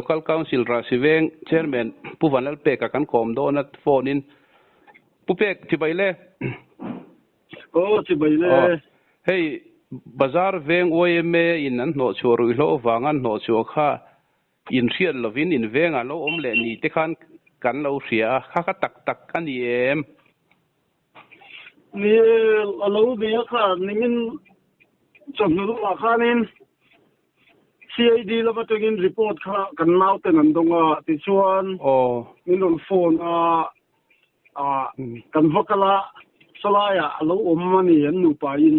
local council ra siveng chairman pu vanal pe ka kan kom do na phone in pu pek ti baile ti baile hey bazar veng oime in an no choru lo wangan no chu kha in rian lovin in venga lo om le ni te khan kan lo ria kha tak tak kan em ni lo be kha nin chomnu la khanin CID แล้วก็ตัวรีพอร์ตค่ะกันนาวแต่นั้นตรงที่ชวนนี่นนโฟนกันพกละสลายแล้วมันนี่นูปายิน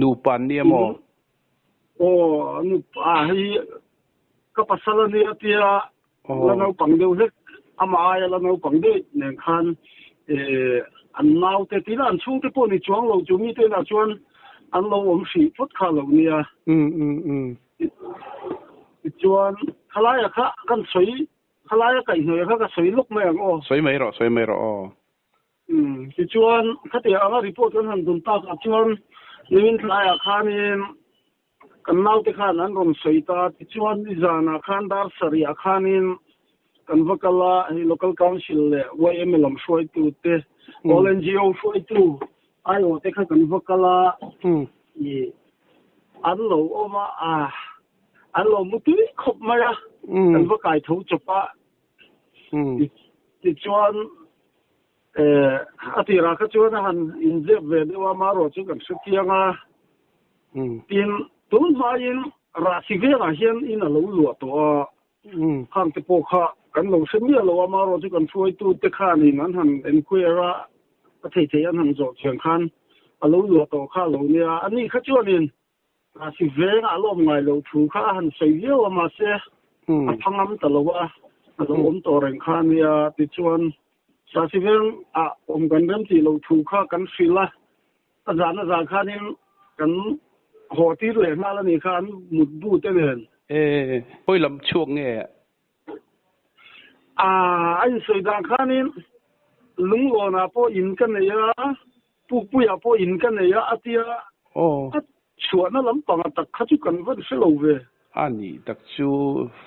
นูปันเนี่ยมนูให้ก็ปัสสาวะเนี่ยที่แล้วเราปังเดียวเล็กอามาแล้วเราปังเดียวเนี่ยคันอันนาวแต่ที่นั่นช่วงที่พวกนี้ช่วงเราจุมีแต่ละชวนอันเราสีฟุตคาเหล่านี้จวนขลายค่ะกันสวยขลายไก่เหนื่อยค่ะก็สวยลุกแมงสวยไหมหรอจวนเขาเดี๋ยวเอารีพอร์ตกันหันดุนตาจวนนี่ขลายค่ะนี่กันนาวที่ข้านั้นรวมสวยตาจวนดิจานาขันดาร์สรีอาขันินกันวักละให้ local council เลยว่าเอ็มลำช่วยตัวเตะ NGO ช่วยตัวไอ้โอเทคกันวักละอันโลออกมาอันโลมุตุยขบมาละกันวักไก่ถูจบะที่จวนอาทิรักจวนหันอินเจ็บเวดว่ามาโรจุกันสุดที่งาทีนตุนมาอินราศีเวราเฮียนอินโลหลวตัวข้างที่พวกข้ากันลงเสียแล้วว่ามาโรจุกันช่วยตัวเตคานี่นั้นหันเอ็นคุยระประเทศยันหันโจเชียงคันอารมณ์หลวงตัวข้าหลวงเนี่ยอันนี้ข้าจวนนี่สิเวงอารมณ์ไงหลวงถูกข้าหันเสียว่ามาเสียพังน้ำตลอดว่าอารมณ์ตัวเร่งข้าเนี่ยติดชวนสิเวงกันเริ่มที่หลวงถูกข้ากันฟิลละอาจารย์ข้านี่กันหอที่เลยมาแล้วนี่ข้าหมุดบูเต้นห้อยลำช่วงเนี่ยไอ้สุดาข้านี่ลุงโอนาพออินกันเนี่ยผู้ยาพออินกันเนี่ยอาทิตย์ชวนนั่นลำปังตักข้าจุกันวันเสาร์เวอันนี้ตักชู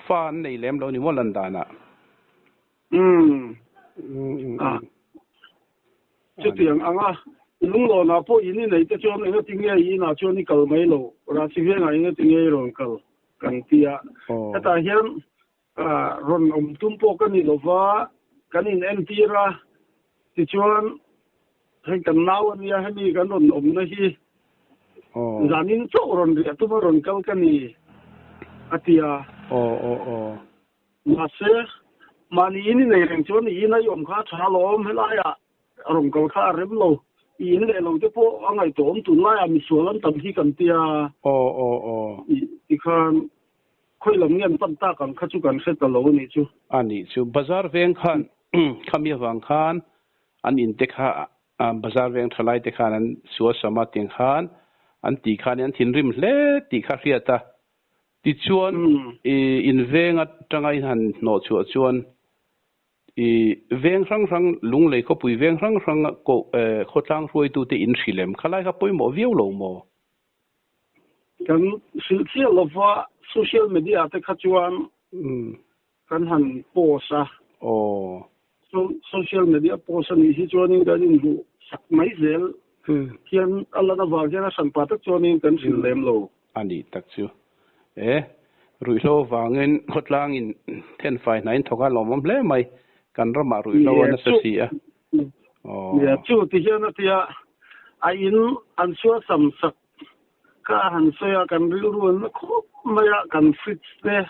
ฟ้าในแหลมเรานี่ว่าลันดานะจุดเดียงลุงโอนาพออินนี่ไหนจะชวนเนี่ยทิ้งยัยน่ะชวนนี่เกลไม่โลราศีเวงอะไรเนี่ยทิ้งยัยโลเกลกันเตียแต่เห็นรอนตุ้มโปกันนี่โลว่ากันนี่เอ็นทีระที่ชวนให้กันนาวนี่ให้มีกันรอนนะที่จานินโจรอนเรียตุมารอนกัลกันนี่อาทิยามาเสมานี่นี่ในเรื่องชวนนี่นายอมข้าชาลอมให้ลายรอนกัลข้าเร็บโลอีนี่เราจะพออะไรตัวตุนลายมีส่วนตั้งที่กันเตียอีกคนค่อยลำเงียนตั้งตากันข้าจุกันเสร็จตลอดนี่จูอันนี้จูบาซาร์เวงขันขมีวังขันอันอินเทค่าบาซาร์เวงทลายเทค่านั้นสัวสมาติงขันอันตีขันยันทินริมเล่ตีข้าเรียตาติชวนอินเวงอัดจังไงหันโนชวนเวงรังลุงเลยเขาปุยเวงรังก็เขาตั้งรวยตัวที่อินสิเลมข้าไล่เขาปุยหมอวิวโลหมอกันสื่อเชี่ยวว่าโซเชียลมีเดียแต่ข้าจวนกันหันโพสโซเชียลมีเดียโพสนี่ที่จวนนี่กันดูสักไม่เซลเขียนอะไรนะว่าจะน่าสัมผัสจวนนี่กันสิเลมโลอันนี้ตักชูรุยโลวางเงินขดล่างอินเทนไฟไหนทว่าลมเล่ไหมกันระมารุยโลวันนั้นเสียเนี่ยชูที่เจ้าหน้าที่อินอันชัวสัมสักข้าหันเสียกันรู้นะครบไม่กันฟิตเนี่ย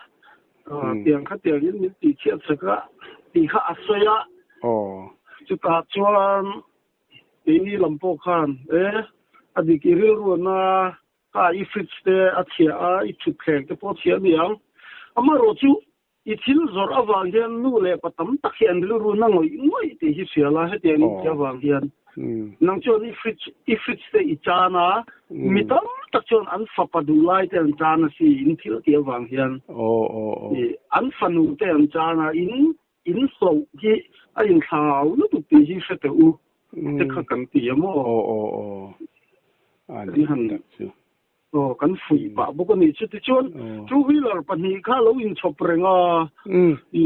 เตียงข้าเตียงยินตีเชียดสักตีข้าเสียจุดตัดชวนตีนี่ลำโพขันอดีตรู้นะข้าอีฟิตเนี่ยอาเชียอีชุดแข่งจะพอเชียนี่ยังอามาโรจูอีทิลจอร์อวางเฮียนนู่เลยปะตั้มตักเฮียนรู้นั่งง่อยตีเสียละให้เตียงนี่จะวางเฮียนนังจวนอีฟิตเนี่ยอีจานะมิตั้มตักจวนอันฝับดูไล่เตียนจานะสิอินทิลเตียวางเฮียนอันฝันนูเตียนจานะอินโซ่ที่อินข่าวแล้วตุตีที่เสตอูจะขัดกันตีมั้งอันนี้หันดักชู kan fui pa bu ko ni chu ti chon two wheeler pani kha lo in chop renga I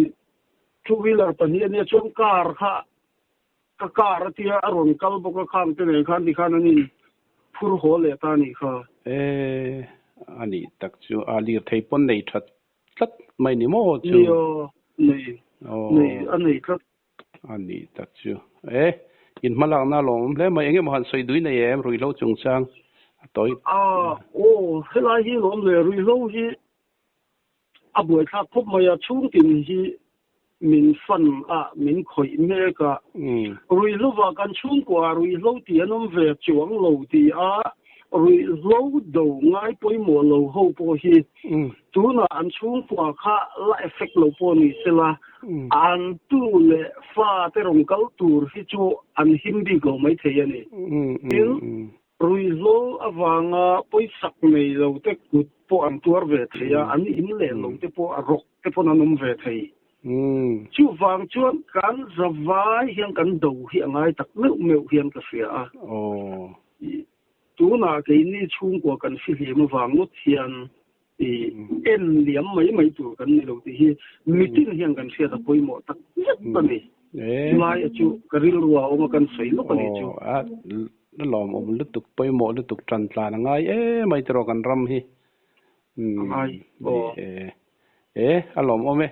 two wheeler pani ne chon car kha ka car tia aron kal bu ka khang te ne khan di khan ani phur ho le ta ni kha ani tak chu ali thei pon nei that tat mai ni mo chu nei ani ka ani tak chu in malang na lom le mai engem han soi dui nei em rui lo chung chang toi helai hi lom le rui lo hi aboi kha khop maya chung tin hi min fan min khoi me ka rui lo wa kan chung kwa rui lo ti anom ve chuang lo ti rui lo do ngai poi mo lo ho po hi tu na an chung kwa kha la effect lo po ni sela an tu le fa te rong kal tur hi chu an hindi go mai the ya ni rui lo awanga poi sak nei lo te kut po an tur ve the ya an in le lo te po rok te po na nom ve thei chu wang chuan kan zawai hiang kan do hi angai tak meu hiang ka sia tu na ke ni chung ko kan si hi ma wang lu thian en liam mai tu kan ni lo ti hi mitin hiang kan sia ta poi mo tak ta ni mai chu karil ruwa o ma kan sei lo kan chu na lom lu tuk poi mo lu tuk tran tla na ngai mai tro kan ram hi alom o me